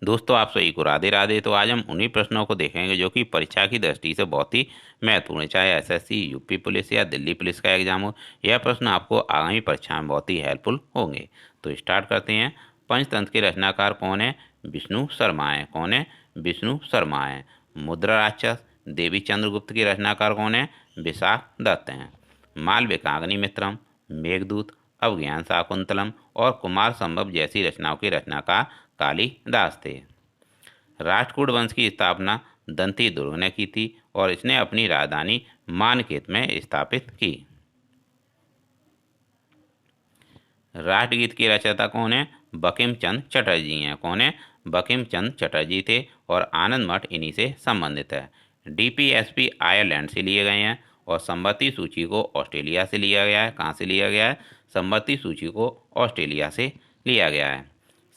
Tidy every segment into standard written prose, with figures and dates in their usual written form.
दोस्तों आप सभी को राधे राधे। तो आज हम उन्हीं प्रश्नों को देखेंगे जो कि परीक्षा की दृष्टि से बहुत ही महत्वपूर्ण है, चाहे एसएससी, यूपी पुलिस या दिल्ली पुलिस का एग्जाम हो। यह प्रश्न आपको आगामी परीक्षा में बहुत ही हेल्पफुल होंगे। तो स्टार्ट करते हैं। पंचतंत्र के रचनाकार कौन है? विष्णु शर्मा है। कौन है? विष्णु शर्मा है। मुद्रा राक्षस देवी चंद्रगुप्त की रचनाकार कौन है? विशाख दत्त हैं। मालविकाग्नि मित्रम, मेघदूत, अवज्ञान शाकुंतलम और कुमार संभव जैसी रचनाओं की रचनाकार कालिदास थे। राष्ट्रकूट वंश की स्थापना दंती दुर्ग ने की थी और इसने अपनी राजधानी मानकेत में स्थापित की। राष्ट्रगीत की रचयिता कौन है? बंकिम चंद्र चटर्जी हैं। कौन है? बंकिम चंद्र चटर्जी थे और आनंद मठ इन्हीं से संबंधित है। डीपीएसपी आयरलैंड से लिए गए हैं और संपत्ति सूची को ऑस्ट्रेलिया से लिया गया है। कहाँ से लिया गया है? संपत्ति सूची को ऑस्ट्रेलिया से लिया गया है।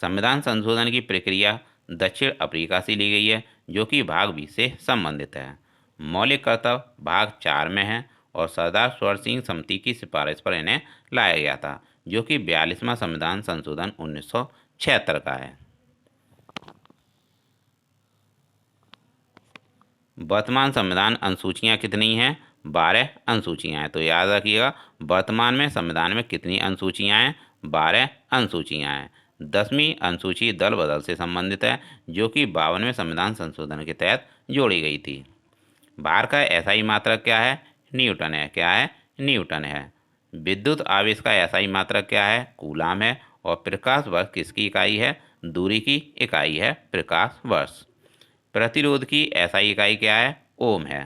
संविधान संशोधन की प्रक्रिया दक्षिण अफ्रीका से ली गई है, जो कि भाग 20 से संबंधित है। मौलिक कर्तव्य भाग 4 में है और सरदार स्वर्ण सिंह समिति की सिफारिश पर इन्हें लाया गया था, जो कि 42वां संविधान संशोधन 1976 का है। वर्तमान संविधान अनुसूचियां कितनी हैं? 12 अनुसूचियां हैं। तो याद रखिएगा, वर्तमान में संविधान में कितनी अनुसूचियां हैं? 12 अनुसूचियां हैं। 10वीं अनुसूची दल बदल से संबंधित है, जो कि 52वें संविधान संशोधन के तहत जोड़ी गई थी। भार का एसआई मात्रक क्या है? न्यूटन है। क्या है? न्यूटन है। विद्युत आवेश का एसआई मात्रक क्या है? कूलाम है। और प्रकाश वर्ष किसकी इकाई है? दूरी की इकाई है प्रकाश वर्ष। प्रतिरोध की एसआई इकाई क्या है? ओम है।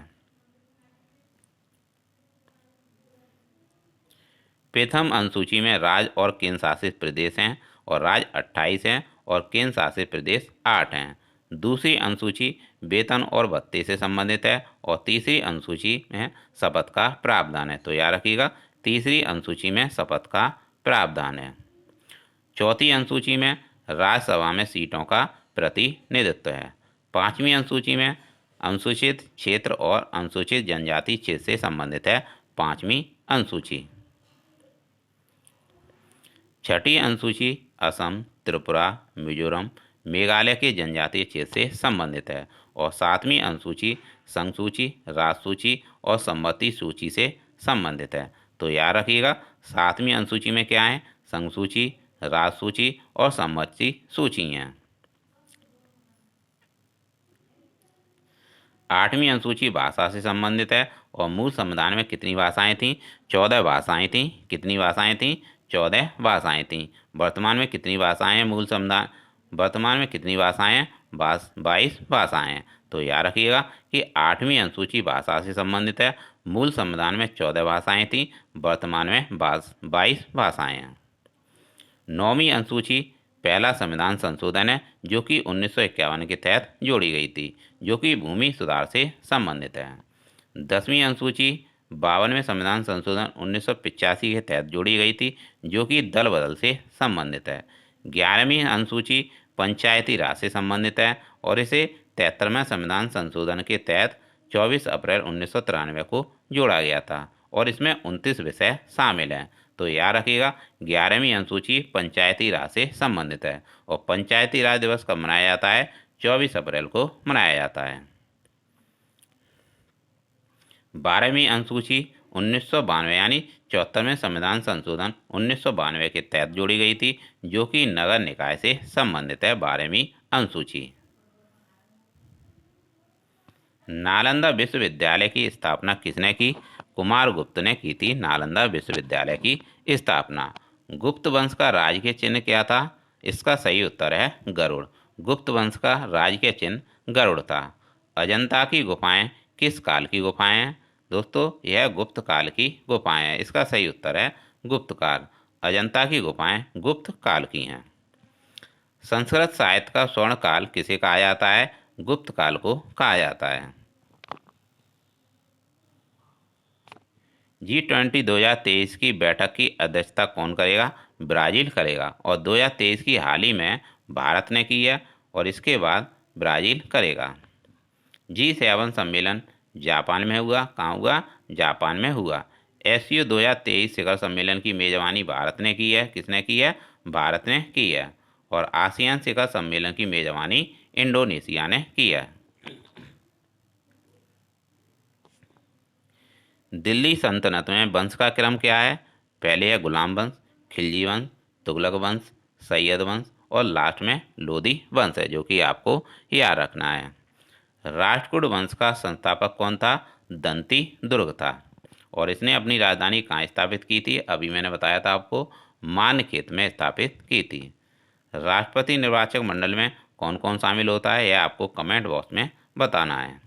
प्रथम अनुसूची में राज्य और केंद्र शासित प्रदेश हैं और राज्य 28 हैं और केंद्र शासित प्रदेश 8 हैं। दूसरी अनुसूची वेतन और भत्ते से संबंधित है और तीसरी अनुसूची में शपथ का प्रावधान है। तो याद रखिएगा, तीसरी अनुसूची में शपथ का प्रावधान है। चौथी अनुसूची में राज्यसभा में सीटों का प्रतिनिधित्व है। पांचवी अनुसूची में अनुसूचित क्षेत्र और अनुसूचित जनजाति क्षेत्र से संबंधित है पांचवी अनुसूची। छठी अनुसूची असम, त्रिपुरा, मिजोरम, मेघालय के जनजातीय क्षेत्र से संबंधित है और सातवीं अनुसूची संसूची, राजसूची और संमति सूची से संबंधित है। तो याद रखिएगा, सातवीं अनुसूची में क्या है? संसूची, राजसूची और सम्मति सूची हैं। आठवीं अनुसूची भाषा से संबंधित है और मूल संविधान में कितनी भाषाएं थीं? 14 भाषाएं थीं। कितनी भाषाएं थीं? 14 भाषाएं थीं। वर्तमान में कितनी भाषाएं हैं मूल संविधान? वर्तमान में कितनी भाषाएं हैं? 22 भाषाएं हैं। तो याद रखिएगा कि आठवीं अनुसूची भाषा से संबंधित है। मूल संविधान में 14 भाषाएं थीं, वर्तमान में 22 भाषाएं हैं। नौवीं अनुसूची पहला संविधान संशोधन है, जो कि 1951 के तहत जोड़ी गई थी, जो कि भूमि सुधार से संबंधित है। 10वीं अनुसूची 52वें संविधान संशोधन 1985 के तहत जोड़ी गई थी, जो कि दल बदल से संबंधित है। 11वीं अनुसूची पंचायती राज से संबंधित है और इसे 73वें संविधान संशोधन के तहत 24 अप्रैल 1993 को जोड़ा गया था और इसमें 29 विषय शामिल हैं। तो याद रखिएगा, 11वीं अनुसूची पंचायती राज से संबंधित है और पंचायती राज दिवस कब मनाया जाता है? 24 अप्रैल को मनाया जाता है। 12वीं अनुसूची 1992 यानी 74वें संविधान संशोधन 1992 के तहत जोड़ी गई थी, जो कि नगर निकाय से संबंधित है। 12वीं अनुसूची। नालंदा विश्वविद्यालय की स्थापना किसने की? कुमार गुप्त ने की थी नालंदा विश्वविद्यालय की स्थापना। गुप्त वंश का राजकीय चिन्ह क्या था? इसका सही उत्तर है गरुड़। गुप्त वंश का राजकीय चिन्ह गरुड़ था। अजंता की गुफाएं किस काल की गुफाएं हैं? दोस्तों, यह गुप्त काल की गुफाएं हैं। इसका सही उत्तर है गुप्त काल। अजंता की गुफाएं गुप्त काल की हैं। संस्कृत साहित्य का स्वर्ण काल किसे कहा जाता है? गुप्त काल को कहा जाता है। G20 2023 की बैठक की अध्यक्षता कौन करेगा? ब्राजील करेगा और 2023 की हाल ही में भारत ने की है और इसके बाद ब्राजील करेगा। G7 सम्मेलन जापान में हुआ। कहाँ हुआ? जापान में हुआ। SCO 2023 शिखर सम्मेलन की मेजबानी भारत ने की है। किसने की है? भारत ने की है। और आसियान शिखर सम्मेलन की मेजबानी इंडोनेशिया ने किया। दिल्ली सल्तनत में वंश का क्रम क्या है? पहले है गुलाम वंश, खिलजी वंश, तुगलक वंश, सैयद वंश और लास्ट में लोधी वंश है, जो कि आपको याद रखना है। राष्ट्रकूट वंश का संस्थापक कौन था? दंती दुर्ग था। और इसने अपनी राजधानी कहाँ स्थापित की थी? अभी मैंने बताया था आपको, मानखेत में स्थापित की थी। राष्ट्रपति निर्वाचक मंडल में कौन कौन शामिल होता है, यह आपको कमेंट बॉक्स में बताना है।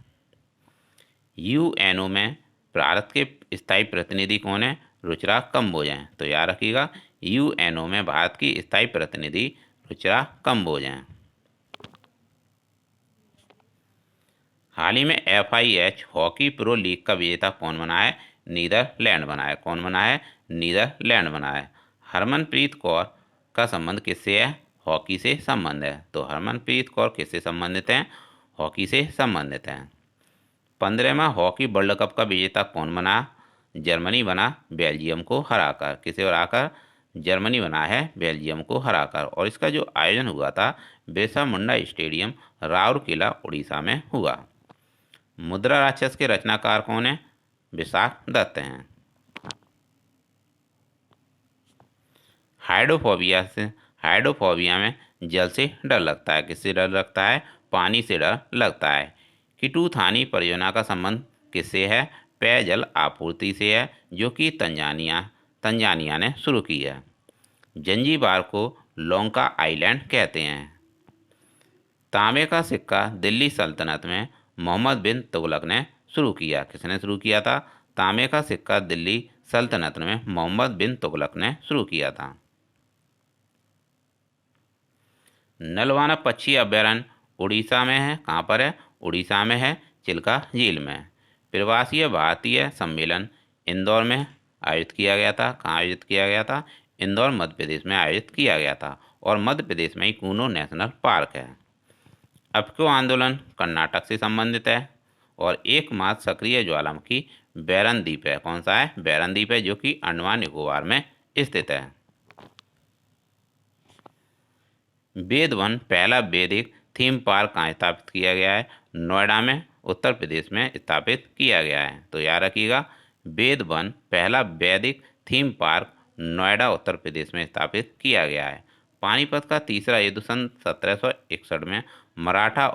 यूएनओ में भारत के स्थायी प्रतिनिधि कौन है? रुचिरा कंबोज हैं। तो याद रखिएगा, यूएनओ में भारत की स्थायी प्रतिनिधि रुचिरा कंबोज हैं। हाल ही में FIH हॉकी प्रो लीग का विजेता कौन बना है? नीदरलैंड बना है। कौन बना है? नीदरलैंड बना है। हरमनप्रीत कौर का संबंध किससे है? हॉकी से संबंध है। तो हरमनप्रीत कौर किससे संबंधित हैं? हॉकी से संबंधित हैं। 15वां हॉकी वर्ल्ड कप का विजेता कौन बना? जर्मनी बना, बेल्जियम को हराकर। किसे हराकर? जर्मनी बना है बेल्जियम को हराकर। और इसका जो आयोजन हुआ था बिरसा मुंडा स्टेडियम, राउरकेला, उड़ीसा में हुआ। मुद्रा राक्षस के रचनाकार कौन है? विशाखदत्त हैं। हाइड्रोफोबिया में जल से डर लगता है। किससे डर लगता है? पानी से डर लगता है। किटूथानी परियोजना का संबंध किससे है? पेयजल आपूर्ति से है, जो कि तंजानिया ने शुरू की है। जंजीबार को लोंका आइलैंड कहते हैं। तांबे का सिक्का दिल्ली सल्तनत में मोहम्मद बिन तुगलक ने शुरू किया। किसने शुरू किया था? तांबे का सिक्का दिल्ली सल्तनत में मोहम्मद बिन तुगलक ने शुरू किया था। नलवाना पक्षी अभयारण्य उड़ीसा में है। कहाँ पर है? उड़ीसा में है, चिल्का झील में। प्रवासीय भारतीय सम्मेलन इंदौर में आयोजित किया गया था। कहाँ आयोजित किया गया था? इंदौर मध्य प्रदेश में आयोजित किया गया था। और मध्य प्रदेश में ही कूनो नेशनल पार्क है। अफको आंदोलन कर्नाटक से संबंधित है। और एकमात्र सक्रिय ज्वालामुखी बैरन द्वीप है। कौन सा है? बैरन द्वीप है, जो कि अंडमान निकोबार में स्थित है। वेद वन पहला वैदिक थीम पार्क कहाँ स्थापित किया गया है? नोएडा में, उत्तर प्रदेश में स्थापित किया गया है। तो याद रखिएगा, वेद वन पहला वैदिक थीम पार्क नोएडा, उत्तर प्रदेश में स्थापित किया गया है। पानीपत का तीसरा युद्ध सन 1761 में मराठा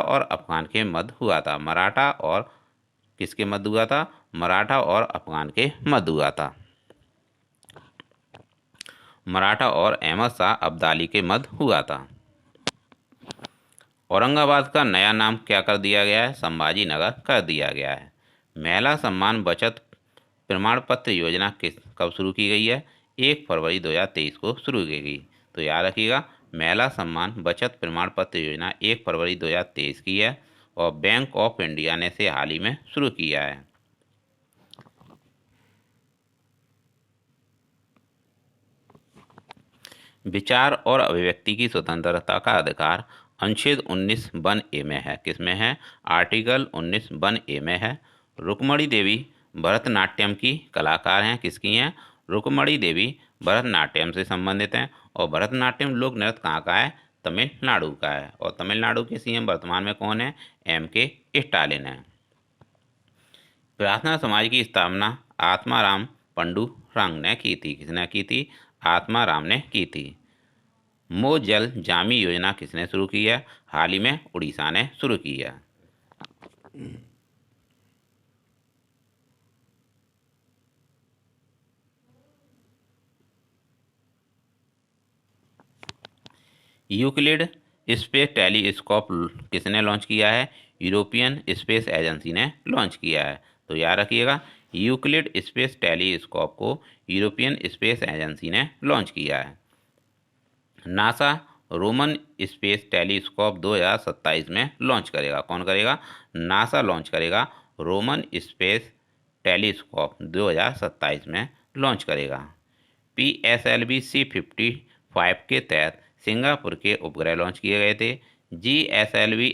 और अफगान के मध्य हुआ था। मराठा और किसके मध्य हुआ था? मराठा और अफगान के मध्य हुआ था। मराठा और अहमद शाह अब्दाली के मध्य हुआ था। औरंगाबाद का नया नाम क्या कर दिया गया है? संभाजी नगर कर दिया गया है। महिला सम्मान बचत प्रमाण पत्र योजना कब शुरू की गई है? 1 फरवरी 2023 को शुरू की गई। तो याद रखिएगा, महिला सम्मान बचत प्रमाण पत्र योजना 1 फरवरी 2023 की है। और बैंक ऑफ इंडिया ने इसे हाल ही में शुरू किया है। विचार और अभिव्यक्ति की स्वतंत्रता का अधिकार अनुच्छेद 19 वन ए में है। किसमें है? आर्टिकल 19 वन ए में है। रुक्मणी देवी भरतनाट्यम की कलाकार हैं। किसकी हैं? रुक्मणी देवी भरतनाट्यम से संबंधित हैं। और भरतनाट्यम लोक नृत्य कहाँ का है? तमिलनाडु का है। और तमिलनाडु के CM वर्तमान में कौन है? MK स्टालिन है। प्रार्थना समाज की स्थापना आत्माराम पंडुरंग ने की थी। किसने की थी? आत्माराम ने की थी। मो जल जामी योजना किसने शुरू की है? हाल ही में उड़ीसा ने शुरू की है। यूक्लिड स्पेस टेलीस्कोप किसने लॉन्च किया है? यूरोपियन स्पेस एजेंसी ने लॉन्च किया है। तो याद रखिएगा, यूक्लिड स्पेस टेलीस्कोप को यूरोपियन स्पेस एजेंसी ने लॉन्च किया है। नासा रोमन स्पेस टेलीस्कोप 2027 में लॉन्च करेगा। कौन करेगा? नासा लॉन्च करेगा। रोमन स्पेस टेलीस्कोप 2027 में लॉन्च करेगा। PSLV C55 के तहत सिंगापुर के उपग्रह लॉन्च किए गए थे। GSLV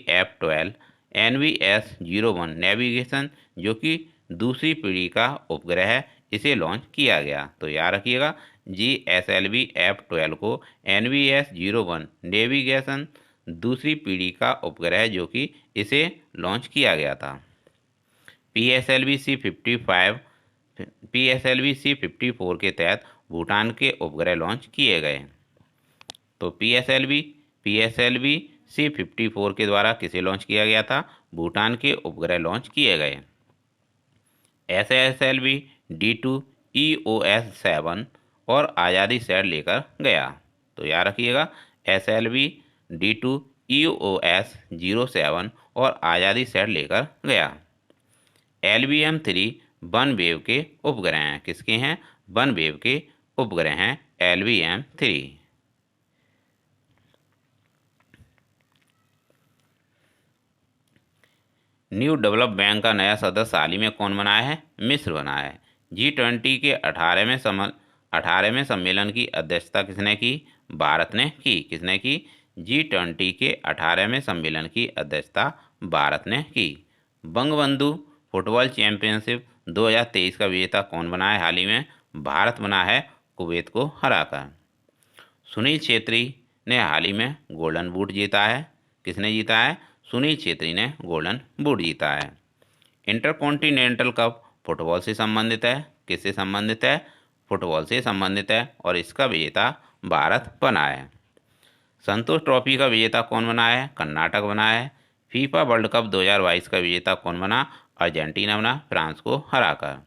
F12 NVS-01 नेविगेशन, जो कि दूसरी पीढ़ी का उपग्रह है, इसे लॉन्च किया गया। तो याद रखिएगा GSLV F-12 को NVS-01 नेविगेशन दूसरी पीढ़ी का उपग्रह जो कि इसे लॉन्च किया गया था। PSLV C-54 के तहत भूटान के उपग्रह लॉन्च किए गए। तो PSLV C-54 के द्वारा किसे लॉन्च किया गया था? भूटान के उपग्रह लॉन्च किए गए। SSLV D2 EOS-7 और आज़ादी सैट लेकर गया। तो याद रखिएगा SLV D2 EOS-07 और आज़ादी सैट लेकर गया। LVM-3 वनवेव के उपग्रह हैं। किसके हैं? वनवेव के उपग्रह हैं LVM-3। न्यू डेवलप बैंक का नया सदस्य हाल ही में कौन बनाया है? मिस्र बनाया है। G20 के 18वें सम्मेलन की अध्यक्षता किसने की? भारत ने की। किसने की? G20 के 18वें सम्मेलन की अध्यक्षता भारत ने की। बंगबंधु फुटबॉल चैंपियनशिप 2023 का विजेता कौन बना है? हाल ही में भारत बना है कुवैत को हराकर। सुनील छेत्री ने हाल ही में गोल्डन बूट जीता है। किसने जीता है? सुनील छेत्री ने गोल्डन बूट जीता है। इंटरकॉन्टिनेंटल कप फुटबॉल से संबंधित है। किससे संबंधित है? फुटबॉल से संबंधित है और इसका विजेता भारत बना है। संतोष ट्रॉफी का विजेता कौन बना है? कर्नाटक बना है। फीफा वर्ल्ड कप 2022 का विजेता कौन बना? अर्जेंटीना बना फ्रांस को हराकर।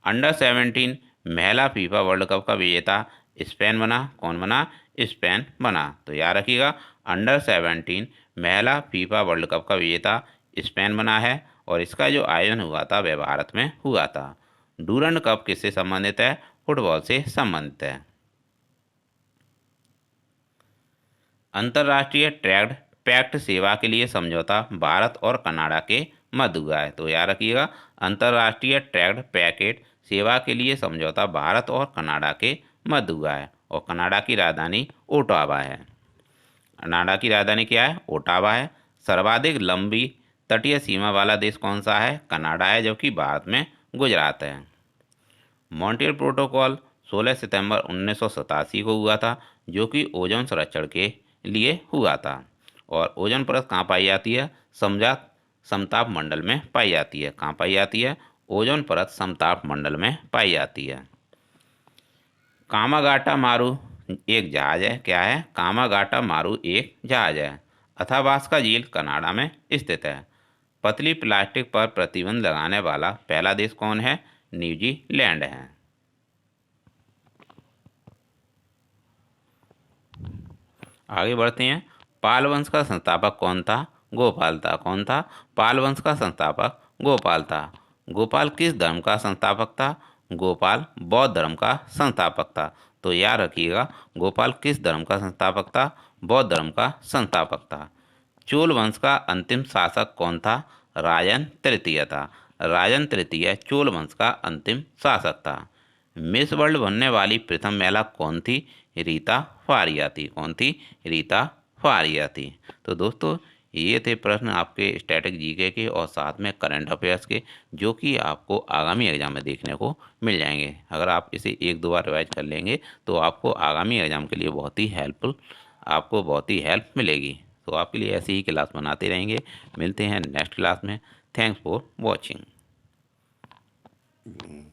अंडर 17 महिला फीफा वर्ल्ड कप का विजेता स्पेन बना। कौन बना? स्पेन बना। तो याद रखिएगा अंडर 17 महिला फीफा वर्ल्ड कप का विजेता स्पेन बना है और इसका जो आयोजन हुआ था वह भारत में हुआ था। डूरंड कप किससे संबंधित है? फुटबॉल से संबंधित है। अंतर्राष्ट्रीय ट्रैड पैक्ट सेवा के लिए समझौता भारत और कनाडा के मध्य हुआ है। तो याद रखिएगा अंतर्राष्ट्रीय ट्रैड पैकेट सेवा के लिए समझौता भारत और कनाडा के मध्य हुआ है और कनाडा की राजधानी ओटावा है। कनाडा की राजधानी क्या है? ओटावा है। सर्वाधिक लंबी तटीय सीमा वाला देश कौन सा है? कनाडा है, जबकि भारत में गुजरात है। मॉन्ट्रियल प्रोटोकॉल 16 सितंबर 1987 को हुआ था जो कि ओजोन संरक्षण के लिए हुआ था। और ओजोन परत कहाँ पाई जाती है? समताप मंडल में पाई जाती है। कहाँ पाई जाती है? ओजोन परत समताप मंडल में पाई जाती है। कामागाटा मारू एक जहाज है। क्या है? कामागाटा मारू एक जहाज है। अथाबास्का झील कनाडा में स्थित है। पतली प्लास्टिक पर प्रतिबंध लगाने वाला पहला देश कौन है? न्यूजीलैंड है। आगे बढ़ते हैं। पाल वंश का संस्थापक कौन था? गोपाल था। कौन था? पाल वंश का संस्थापक गोपाल था। गोपाल किस धर्म का संस्थापक था? गोपाल बौद्ध धर्म का संस्थापक था। तो याद रखिएगा गोपाल किस धर्म का संस्थापक था? बौद्ध धर्म का संस्थापक था। चोल वंश का अंतिम शासक कौन था? राजन तृतीय था। राजन तृतीय चोल वंश का अंतिम शासक था। मिस वर्ल्ड बनने वाली प्रथम महिला कौन थी? रीता फारिया थी। कौन थी? रीता फारिया थी। तो दोस्तों ये थे प्रश्न आपके स्टैटिक जीके के और साथ में करंट अफेयर्स के जो कि आपको आगामी एग्जाम में देखने को मिल जाएंगे। अगर आप इसे एक दो बार रिवाइज कर लेंगे तो आपको आगामी एग्जाम के लिए बहुत ही हेल्प मिलेगी। तो आपके लिए ऐसी ही क्लास बनाते रहेंगे। मिलते हैं नेक्स्ट क्लास में। Thanks for watching.